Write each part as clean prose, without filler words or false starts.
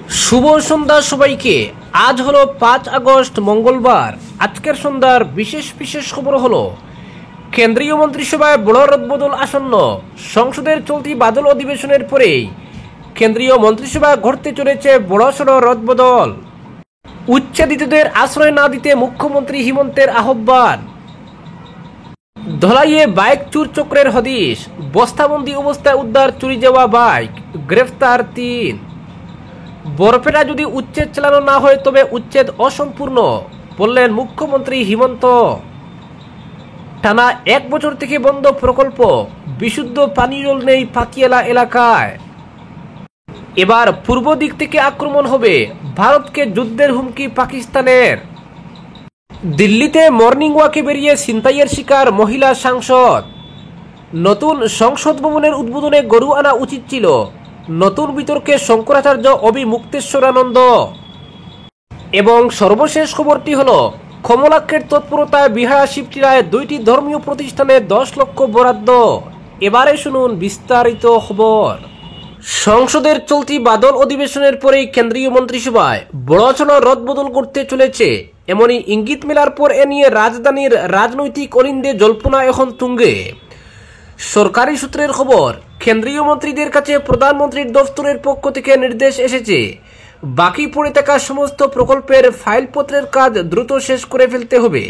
শুভ সন্ধ্যা সবাইকে। আজ হলো 5 আগস্ট মঙ্গলবার। আজকের সন্ধ্যার বিশেষ বিশেষ খবর হলো কেন্দ্রীয় মন্ত্রিসভায় বড় রদবদল আসন্ন। সংসদের চলতি বাদল অধিবেশনের পরেই কেন্দ্রীয় মন্ত্রিসভা ঘটতে চলেছে বড়সড় রদবদল। উচ্ছেদিতদের আশ্রয় না দিতে মুখ্যমন্ত্রী হিমন্তের আহ্বান। ধলাইয়ে বাইক চুর চক্রের হদিশ, বস্তাবন্দি অবস্থায় উদ্ধার চুরি যাওয়া বাইক, গ্রেফতার 3। বরপেটা যদি উচ্ছেদ চালানো না হয় তবে উচ্ছেদ অসম্পূর্ণ বললেন মুখ্যমন্ত্রী হিমন্ত। টানা 1 বছর থেকে বন্ধ প্রকল্প, বিশুদ্ধ পানীয় জল নেই পাকিয়ালা এলাকায়। এবার পূর্ব দিক থেকে আক্রমণ হবে, ভারতকে যুদ্ধের হুমকি পাকিস্তানের। দিল্লিতে মর্নিং ওয়াকে বেরিয়ে ছিনতাইয়ের শিকার মহিলা সাংসদ। নতুন সংসদ ভবনের উদ্বোধনে গরু আনা উচিত ছিল, নতুন বিতর্কে শঙ্করাচার্য মুক্তেশ্বরানন্দ। এবং সর্বশেষ খবরটি হল কমলাক্ষের তৎপরতায় বিহারা শিবটিরায় 2টি ধর্মীয় প্রতিষ্ঠানে 10 লক্ষ বরাদ্দ। এবারে শুনুন বিস্তারিত খবর। সংসদের চলতি বাদল অধিবেশনের পরেই কেন্দ্রীয় মন্ত্রিসভায় বড়সড় রদবদল করতে চলেছে, এমনই ইঙ্গিত মেলার পর এ নিয়ে রাজধানীর রাজনৈতিক অলিন্দে জল্পনা এখন তুঙ্গে। সরকারি সূত্রের খবর, কেন্দ্রীয় মন্ত্রীদের কাছে প্রধানমন্ত্রীর দফতরের পক্ষ থেকে নির্দেশ এসেছে বাকি পড়ে থাকা সমস্ত প্রকল্পের ফাইলপত্রের কাজ দ্রুত শেষ করে ফেলতে হবে।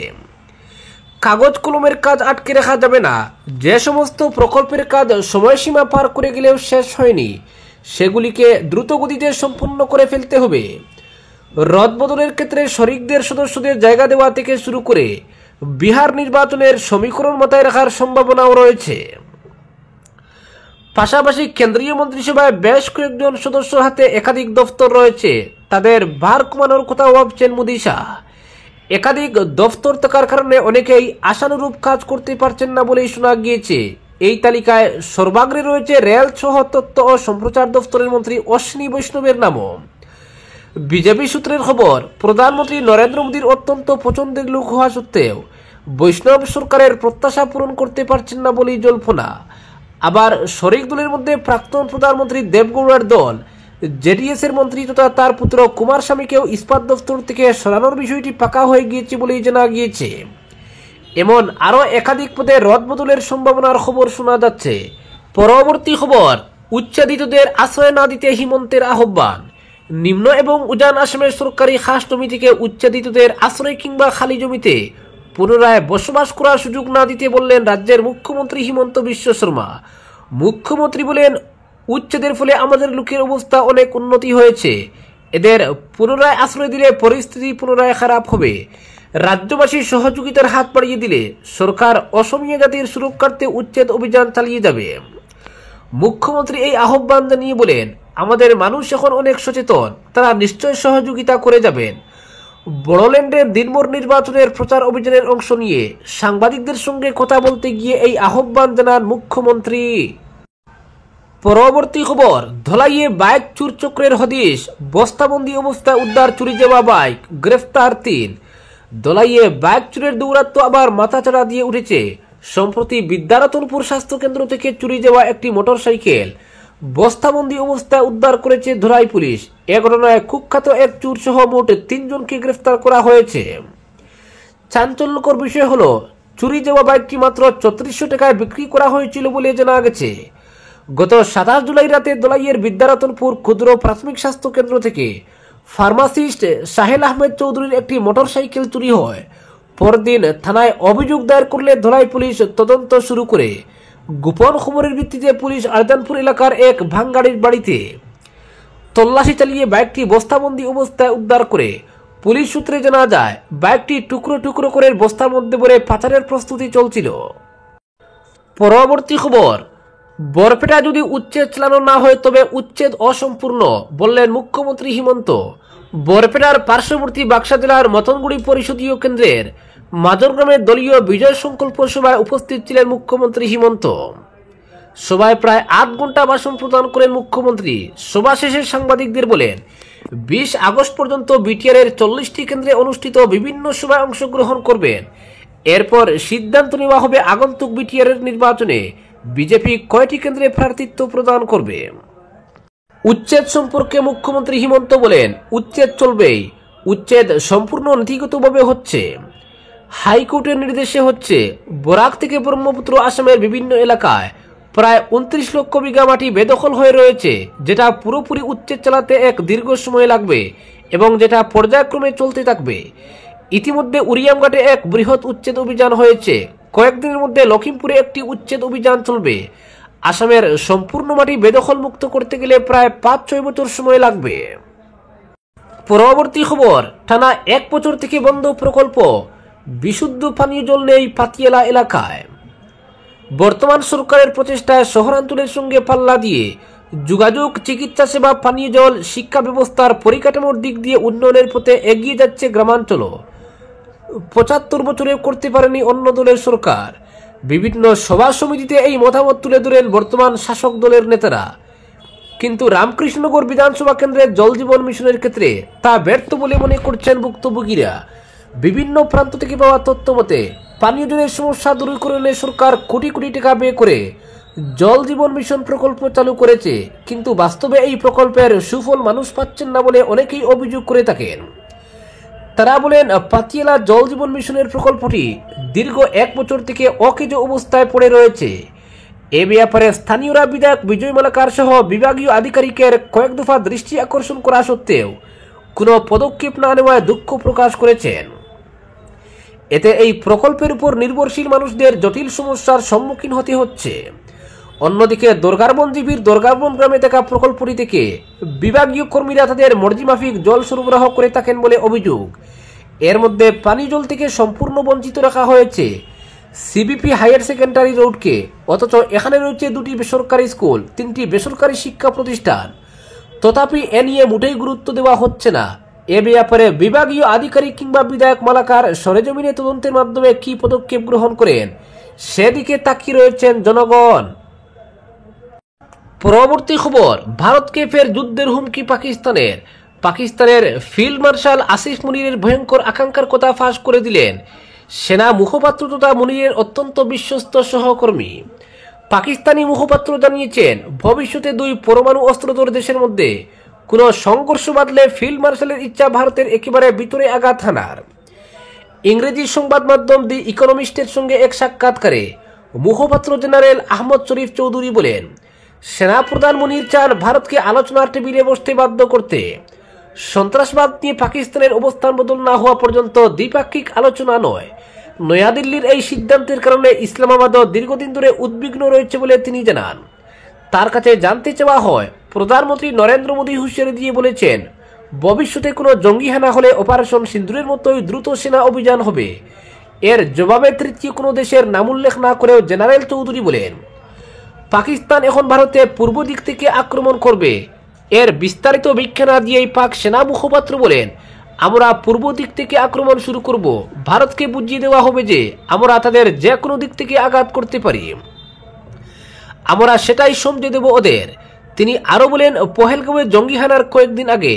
কাগজ কলমের কাজ আটকে রাখা যাবে না। যে সমস্ত প্রকল্পের কাজ সময়সীমা পার করে গেলেও শেষ হয়নি সেগুলিকে দ্রুত গতিতে সম্পূর্ণ করে ফেলতে হবে। রদবদলের ক্ষেত্রে শরিকদের সদস্যদের জায়গা দেওয়া থেকে শুরু করে বিহার নির্বাচনের সমীকরণ মাথায় রাখার সম্ভাবনাও রয়েছে। পাশাপাশি কেন্দ্রীয় মন্ত্রিসভায় বেশ কয়েকজন সদস্যর হাতে একাধিক দফতর রয়েছে, তাদের ভার কমানোর কথাও ভাবছেন মোদি শাহ। একাধিক দফতর থাকার কারণে অনেকেই আশানুরূপ কাজ করতে পারছেন না বলেই শোনা গিয়েছে। এই তালিকায় সর্বাগ্রে রয়েছে রেল সহ তথ্য ও সম্প্রচার দফতরের মন্ত্রী অশ্বিনী বৈষ্ণবের নামও। বিজেপি সূত্রের খবর, প্রধানমন্ত্রী নরেন্দ্র মোদীর অত্যন্ত পছন্দের লোক হওয়া সত্ত্বেও বৈষ্ণব সরকারের প্রত্যাশা পূরণ করতে পারছেন না বলেই জল্পনা। আবার শরিক দলের মধ্যে প্রাক্তন প্রধানমন্ত্রী দেবগৌড়ার দল জেডিএস এর মন্ত্রী তথা তার পুত্র কুমার স্বামীকেও ইস্পাত দফতর থেকে সরানোর বিষয়টি পাকা হয়ে গিয়েছে বলেই জানা গিয়েছে। এমন আরও একাধিক পদে রদবদলের সম্ভাবনার খবর শোনা যাচ্ছে। পরবর্তী খবর, উচ্ছেদিতদের আশ্রয় না দিতে হিমন্তের আহ্বান। নিম্ন এবং উজান আসামের সরকারি খাস জমি থেকে উচ্ছেদিতদের আশ্রয় কিংবা খালি জমিতে পুনরায় বসবাস করার সুযোগ না দিতে বললেন রাজ্যের মুখ্যমন্ত্রী হিমন্ত বিশ্ব শর্মা। মুখ্যমন্ত্রী বলেন, উচ্ছেদের ফলে আমাদের লোকের অবস্থা অনেক উন্নতি হয়েছে, এদের পুনরায় আশ্রয় দিলে পরিস্থিতি পুনরায় খারাপ হবে। রাজ্যবাসীর সহযোগিতার হাত বাড়িয়ে দিলে সরকার অসমীয়া জাতির সুরক্ষার্থে উচ্ছেদ অভিযান চালিয়ে যাবে। মুখ্যমন্ত্রী এই আহ্বান জানিয়ে বলেন, আমাদের মানুষ এখন অনেক সচেতন, তারা নিশ্চয় সহযোগিতা করে যাবেন। বড়োল্যান্ডের দিনভর নির্বাচনের প্রচার অভিযানের অংশ নিয়ে সাংবাদিকদের সঙ্গে কথা বলতে গিয়ে এই আহ্বান জানান মুখ্যমন্ত্রী। পরবর্তী খবর, ধলাইয়ে বাইক চুর চক্রের হদিশ, বস্তাবন্দি অবস্থায় উদ্ধার চুরি যাওয়া বাইক, গ্রেফতার 3। ধলাইয়ে বাইক চুরের দৌরাত্ম্য আবার মাথাচাড়া দিয়ে উঠেছে। সম্প্রতি বিদ্যারতনপুর স্বাস্থ্যকেন্দ্র থেকে চুরি যাওয়া একটি মোটরসাইকেল বস্তাবন্দি অবস্থায় উদ্ধার করেছে ধলাই পুলিশ। এ ঘটনায় কুখ্যাত এক চুর সহ মোট 3 জনকে গ্রেফতার করা হয়েছে। চাঞ্চল্যকর বিষয় হলো, চুরি যাওয়া বাইকটি মাত্র 3400 টাকায় বিক্রি করা হয়েছিল বলে জানা গেছে। গত 27 জুলাই রাতে ধলাইয়ের বিদ্যারতনপুর ক্ষুদ্র প্রাথমিক স্বাস্থ্য কেন্দ্র থেকে ফার্মাসিস্ট সাহেল আহমেদ চৌধুরীর একটি মোটরসাইকেল চুরি হয়। পরদিন থানায় অভিযোগ দায়ের করলে ধলাই পুলিশ তদন্ত শুরু করে। গোপন খবরের ভিত্তিতে পুলিশ আরদানপুর এলাকার এক ভাঙগাড়ির বাড়িতে তল্লাশি চালিয়ে বাইকটি বস্তাবন্দি অবস্থায় উদ্ধার করে। পুলিশ সূত্রে জানা যায়, বাইকটি টুকরো টুকরো করে বস্তার মধ্যে ভরে পাচারের প্রস্তুতি চলছিল। পরবর্তী খবর, বরপেটা যদি উচ্ছেদ চালানো না হয় তবে উচ্ছেদ অসম্পূর্ণ বললেন মুখ্যমন্ত্রী হিমন্ত। বরপেটার পার্শ্ববর্তী বাক্সা জেলার মতনগুড়ি পরিষদীয় কেন্দ্রের মাজরগ্রামের দলীয় বিজয় সংকল্প সভায় উপস্থিত ছিলেন মুখ্যমন্ত্রী হিমন্ত। সভায় প্রায় 8 ঘন্টা ভাষণ প্রদান করেন মুখ্যমন্ত্রী। সভা শেষে সাংবাদিকদের বলেন, 20 আগস্ট পর্যন্ত বিটিআরের 40টি কেন্দ্রে অনুষ্ঠিত বিভিন্ন সভায় অংশগ্রহণ করবেন। এরপর সিদ্ধান্ত নেওয়া হবে আগন্তুক বিটিআরের নির্বাচনে বিজেপি কয়টি কেন্দ্রে প্রার্থিত্ব প্রদান করবে। উচ্ছেদ সম্পর্কে মুখ্যমন্ত্রী হিমন্ত বলেন, উচ্ছেদ চলবেই, উচ্ছেদ সম্পূর্ণ নীতিগতভাবে হচ্ছে, হাইকোর্টের নির্দেশে হচ্ছে। বরাক থেকে ব্রহ্মপুত্র আসামের বিভিন্ন এলাকায় প্রায় 29 লক্ষ বিঘা মাটি বেদখল হয়ে রয়েছে, যেটা পুরোপুরি উচ্ছেদ চালাতে এক দীর্ঘ সময় লাগবে এবং যেটা পর্যায়ক্রমে চলতে থাকবে। ইতিমধ্যে উরিয়ামঘাটে এক বৃহৎ উচ্ছেদ অভিযান হয়েছে, কয়েকদিনের মধ্যে লখিমপুরে একটি উচ্ছেদ অভিযান চলবে। আসামের সম্পূর্ণ মাটি বেদখল মুক্ত করতে গেলে প্রায় 5-6 বছর সময় লাগবে। পরবর্তী খবর, টানা 1 বছর থেকে বন্ধ প্রকল্প, বিশুদ্ধ পানীয় জল নেই পাতিয়ালা এলাকায়। বর্তমান সরকারের প্রচেষ্টায় শহরাঞ্চলের সঙ্গে পাল্লা দিয়ে যোগাযোগ, চিকিৎসা সেবা, পানীয় জল, শিক্ষা ব্যবস্থার পরিকাঠামোর দিক দিয়ে উন্নয়নের পথে এগিয়ে যাচ্ছে গ্রামাঞ্চল। 75 বছরে করতে পারেনি অন্য দলের সরকার। বিভিন্ন সভা সমিতিতে এই মতামত তুলে ধরেন বর্তমান শাসক দলের নেতারা। কিন্তু রামকৃষ্ণনগর বিধানসভা কেন্দ্রের জল জীবন মিশনের ক্ষেত্রে তা ব্যর্থ বলে মনে করছেন ভুক্তভোগীরা। বিভিন্ন প্রান্ত থেকে পাওয়া তথ্য মতে পানীয় জলের সমস্যা দূরীকরণে সরকার কোটি কোটি টাকা ব্যয় করে জল জীবন মিশন প্রকল্প চালু করেছে, কিন্তু বাস্তবে এই প্রকল্পের সুফল মানুষ পাচ্ছেন না বলে অনেকেই অভিযোগ করে থাকেন। তারা বলেন, পাতিয়ালা জল জীবন মিশনের প্রকল্পটি দীর্ঘ 1 বছর থেকে অকেজো অবস্থায় পড়ে রয়েছে। এ ব্যাপারে স্থানীয়রা বিধায়ক বিজয় মালাকার সহ বিভাগীয় আধিকারিকের কয়েক দফা দৃষ্টি আকর্ষণ করা সত্ত্বেও কোনো পদক্ষেপ না নেওয়ায় দুঃখ প্রকাশ করেছেন। এতে এই প্রকল্পের উপর নির্ভরশীল মানুষদের জটিল সমস্যার সম্মুখীন হতে হচ্ছে। অন্যদিকে দরগারবন জিপির দরগারবন গ্রামে থাকা প্রকল্পটি থেকে বিভাগীয় কর্মীরা তাদের মর্জিমাফিক জল সরবরাহ করে থাকেন বলে অভিযোগ। এর মধ্যে পানীয় জল থেকে সম্পূর্ণ বঞ্চিত রাখা হয়েছে সিবিপি হায়ার সেকেন্ডারি রোডকে, অথচ এখানে রয়েছে 2টি বেসরকারি স্কুল, 3টি বেসরকারি শিক্ষা প্রতিষ্ঠান। তথাপি এ নিয়ে মোটেই গুরুত্ব দেওয়া হচ্ছে না। এ ব্যাপারে বিভাগীয় আধিকারিক কিংবা বিধায়ক মালাকার সরেজমিনে তদন্তের মাধ্যমে কি পদক্ষেপ গ্রহণ করেন সেদিকে তাকিয়ে রয়েছেন জনগণ। পরবর্তী খবর, ভারতকে ফের যুদ্ধের হুমকি পাকিস্তানের। পাকিস্তানের ফিল্ড মার্শাল আসিফ মুনিরের ভয়ঙ্কর আকাঙ্ক্ষার কথা ফাঁস করে দিলেন সেনা মুখপাত্র তথা মুনিরের অত্যন্ত বিশ্বস্ত সহকর্মী। পাকিস্তানি মুখপাত্র জানিয়েছেন, ভবিষ্যতে 2 পরমাণু অস্ত্রধর দেশের মধ্যে কোনো সংঘর্ষ বাঁধলে ফিল্ড মার্শালের ইচ্ছা ভারতের একেবারে ভিতরে আঘাত হানার। ইংরেজি সংবাদ মাধ্যম দি ইকোনমিস্টের সঙ্গে এক সাক্ষাৎকারে মুখপাত্র জেনারেল আহমদ শরীফ চৌধুরী বলেন, সেনাপ্রধান মুনির চান ভারতকে আলোচনার টেবিলে বসতে বাধ্য করতে। সন্ত্রাসবাদ নিয়ে পাকিস্তানের অবস্থান বদল না হওয়া পর্যন্ত দ্বিপাক্ষিক আলোচনা নয়। নয়াদিল্লির এই সিদ্ধান্তের কারণে ইসলামাবাদও দীর্ঘদিন ধরে উদ্বিগ্ন রয়েছে বলে তিনি জানান। তার কাছে জানতে চাওয়া হয়, প্রধানমন্ত্রী নরেন্দ্র মোদী হুঁশিয়ারি দিয়ে বলেছেন, ভবিষ্যতে কোনো জঙ্গি হানা হলে অপারেশন সিন্দুরের মতোই দ্রুত সেনা অভিযান হবে। এর জবাবে তৃতীয় কোনো দেশের নাম উল্লেখ না করেও জেনারেল চৌধুরী বলেন, পাকিস্তান এখন ভারতে পূর্ব দিক থেকে আক্রমণ করবে। এর বিস্তারিত ব্যাখ্যা না দিয়েই পাক সেনা মুখপাত্র বলেন, আমরা পূর্ব দিক থেকে আক্রমণ শুরু করব। ভারতকে বুঝিয়ে দেওয়া হবে যে আমরা তাদের যে কোনো দিক থেকে আঘাত করতে পারি, আমরা সেটাই সমঝে দেব ওদের। তিনি আরো বলেন, পহেলগাঁওয়ে জঙ্গি হানার কয়েকদিন আগে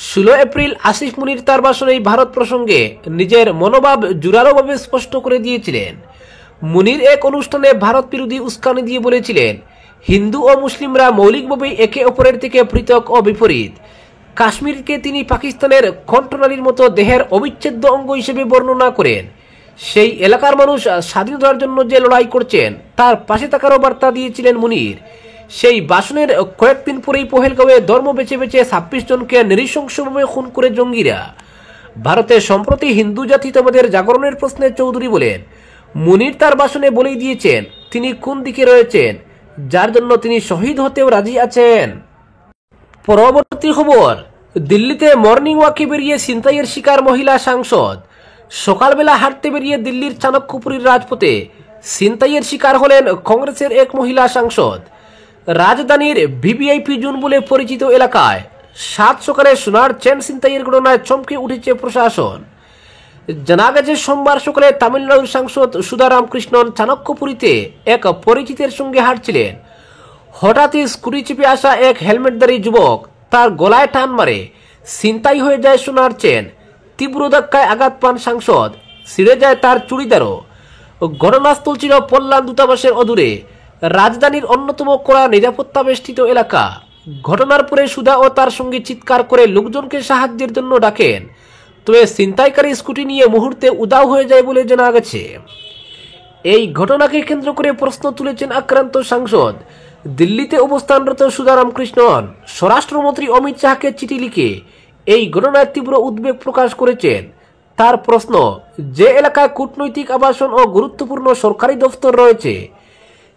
16 এপ্রিল আসিফ মুনির তার ভাষণে ভারত প্রসঙ্গে নিজের মনোভাব জোরালোভাবে স্পষ্ট করে দিয়েছিলেন। মুনির এক অনুষ্ঠানে ভারত বিরোধী উস্কানি দিয়ে বলেছিলেন, হিন্দু ও মুসলিমরা মৌলিকভাবে একে অপরের থেকে পৃথক ও বিপরীত। কাশ্মীরকে তিনি পাকিস্তানের কণ্ঠনালীর মতো দেহের অবিচ্ছেদ্য অঙ্গ হিসেবে বর্ণনা করেন। সেই এলাকার মানুষ স্বাধীনতার জন্য যে লড়াই করছেন তার পাশে থাকারও বার্তা দিয়েছিলেন মুনির। সেই ভাষণের কয়েকদিন পরেই পহেলগাঁওয়ে ধর্ম বেছে বেছে 26 জনকে নৃশংসভাবে খুন করে জঙ্গিরা। ভারতে সম্প্রতি হিন্দু জাতীয়তাবাদের জাগরণের প্রশ্নে চৌধুরী বলেন, মুনির তার ভাষণে বলেই দিয়েছেন তিনি কোন দিকে রয়েছেন, যার জন্য তিনি শহীদ হতেও রাজি আছেন। পরবর্তী খবর, দিল্লিতে মর্নিং ওয়াকে বেরিয়ে ছিনতাইয়ের শিকার মহিলা সাংসদ। সকালবেলা হাঁটতে বেরিয়ে দিল্লির চাণক্যপুরীর রাজপথে ছিনতাইয়ের শিকার হলেন কংগ্রেসের এক মহিলা সাংসদ। রাজধানীর ভিভিআইপি জোন বলে পরিচিত এলাকায় 7 সকালে সোনার চেন ছিনতাইয়ের ঘটনায় চমকে উঠেছে প্রশাসন। জানা গেছে, সোমবার সকালে তামিলনাড়ুর সাংসদ সুধা রামকৃষ্ণন চাণক্যপুরীতে এক পরিচিতের সঙ্গে হাঁটছিলেন। হঠাৎই স্কুটি চেপে আসা এক হেলমেটধারী যুবক তার গলায় টান মারে, ছিনতাই হয়ে যায় সোনার চেন। তীব্র ধাক্কায় আঘাত পান সাংসদ, ছিঁড়ে যায় তার চুড়িদারও। ঘটনাস্থল ছিল পল্লান দূতাবাসের অদূরে, রাজধানীর অন্যতম কড়া নিরাপত্তা বেষ্টিত এলাকা। ঘটনার পরে সুধা ও তার সঙ্গে চিৎকার করে লোকজনকে সাহায্যের জন্য ডাকেন, তবে ছিনতাইকারী স্কুটি নিয়ে মুহূর্তে উধাও হয়ে যায় বলে জানা গেছে। এই ঘটনাকে কেন্দ্র করে প্রশ্ন তুলেছেন আক্রান্ত সাংসদ। দিল্লিতে অবস্থানরত সুধা রামকৃষ্ণন স্বরাষ্ট্রমন্ত্রী অমিত শাহকে চিঠি লিখে এই ঘটনায় তীব্র উদ্বেগ প্রকাশ করেছেন। তার প্রশ্ন, যে এলাকায় কূটনৈতিক আবাসন ও গুরুত্বপূর্ণ সরকারি দফতর রয়েছে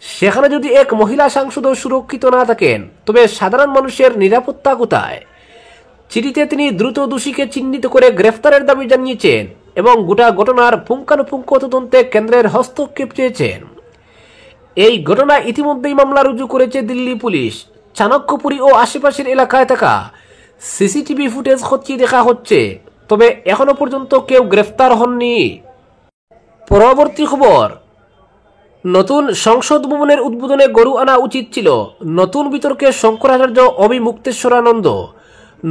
সেখানে যদি এক মহিলা সাংসদও সুরক্ষিত না থাকেন তবে সাধারণ মানুষের নিরাপত্তা কোথায়? চিঠিতে তিনি দ্রুত দোষীকে চিহ্নিত করে গ্রেফতারের দাবি জানিয়েছেন এবং গোটা ঘটনার পুঙ্খানুপুঙ্খ তদন্তে কেন্দ্রের হস্তক্ষেপ চেয়েছেন। এই ঘটনায় ইতিমধ্যেই মামলা রুজু করেছে দিল্লি পুলিশ। চাণক্যপুরী ও আশেপাশের এলাকায় থাকা সিসিটিভি ফুটেজ খতিয়ে দেখা হচ্ছে, তবে এখনো পর্যন্ত কেউ গ্রেফতার হননি। পরবর্তী খবর, নতুন সংসদ ভবনের উদ্বোধনে গরু আনা উচিত ছিল, নতুন বিতর্কে শঙ্করাচার্য অভি মুক্তেশ্বরানন্দ।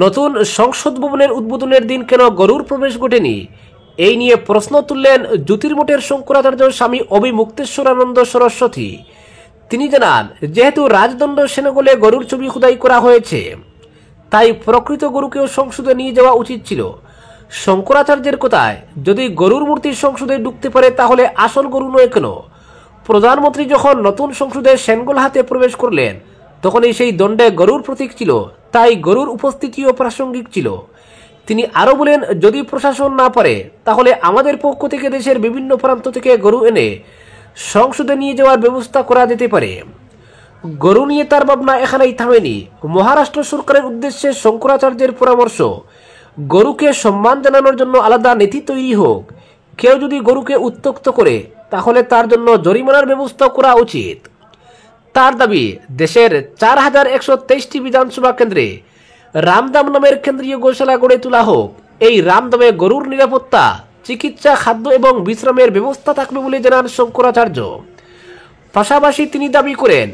নতুন সংসদ ভবনের উদ্বোধনের দিন কেন গরুর প্রবেশ ঘটেনি, এই নিয়ে প্রশ্ন তুললেন জ্যোতির্মঠের শঙ্করাচার্য স্বামী অভি মুক্তেশ্বরানন্দ সরস্বতী। তিনি জানান, যেহেতু রাজদণ্ড সেনগলে গরুর ছবি খোদাই করা হয়েছে তাই প্রকৃত গরুকেও সংসদে নিয়ে যাওয়া উচিত ছিল। শঙ্করাচার্যের কথায়, যদি গরুর মূর্তি সংসদে ঢুকতে পারে তাহলে আসল গরু নয় কেন? প্রধানমন্ত্রী যখন নতুন সংসদে সেনগোল হাতে প্রবেশ করলেন তখনই সেই দণ্ডে গরুর প্রতীক ছিল, তাই গরুর উপস্থিতিও প্রাসঙ্গিক ছিল। তিনি আরো বলেন, যদি প্রশাসন না পারে তাহলে আমাদের পক্ষ থেকে দেশের বিভিন্ন প্রান্ত থেকে গরু এনে সংসদে নিয়ে যাওয়ার ব্যবস্থা করা যেতে পারে। গরু নিয়ে তার ভাবনা এখানেই থামেনি। মহারাষ্ট্র সরকারের উদ্দেশ্যে শঙ্করাচার্যের পরামর্শ, গরুকে সম্মান জানানোর জন্য আলাদা নীতি তৈরি হোক। কেউ যদি গরুকে উত্ত্যক্ত করে তাহলে তার জন্য জরিমানার ব্যবস্থা করা উচিত। তার দাবি, দেশের 4123টি বিধানসভা কেন্দ্রে রামদাম নামের কেন্দ্রীয় গোশালা গড়ে তোলা হোক। এই রামদামে গরুর নিরাপত্তা, চিকিৎসা, খাদ্য এবং বিশ্রামের ব্যবস্থা থাকবে বলে জানান শঙ্করাচার্য। পাশাপাশি তিনি দাবি করেন,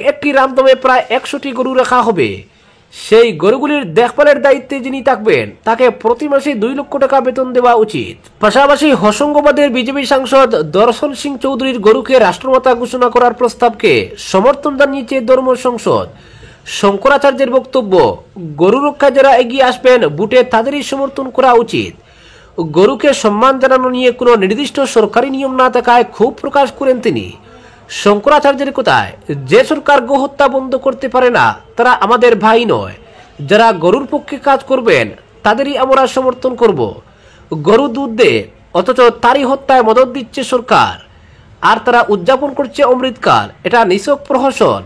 একটি রামদামে প্রায় 100টি গরু রাখা হবে। সেই গরুগুলির দেখভালের দায়িত্বে যিনি থাকবেন তাকে প্রতি মাসে 2 লক্ষ টাকা বেতন দেওয়া উচিত। পাশাপাশি হোশঙ্গাবাদের বিজেপি সাংসদ দর্শন সিং চৌধুরীর গরুকে রাষ্ট্রমাতা ঘোষণা করার প্রস্তাবকে সমর্থন জানিয়েছে ধর্ম সংসদ। শঙ্করাচার্যের বক্তব্য, গরু রক্ষায় যারা এগিয়ে আসবেন ভোটে তাদেরই সমর্থন করা উচিত। গরুকে সম্মান জানানো নিয়ে কোনো নির্দিষ্ট সরকারি নিয়ম না থাকায় ক্ষোভ প্রকাশ করেন তিনি। শঙ্করাচার্যের কথায়, যে সরকার গোহত্যা বন্ধ করতে পারে না তারা আমাদের ভাই নয়। যারা গরুর পক্ষে কাজ করবেন তাদেরই আমরা সমর্থন করব। গরু দুধ দেয় অথচ তারই হত্যায় মদত দিচ্ছে সরকার, আর তারা উদযাপন করছে অমৃতকাল। এটা নিছক প্রহসন।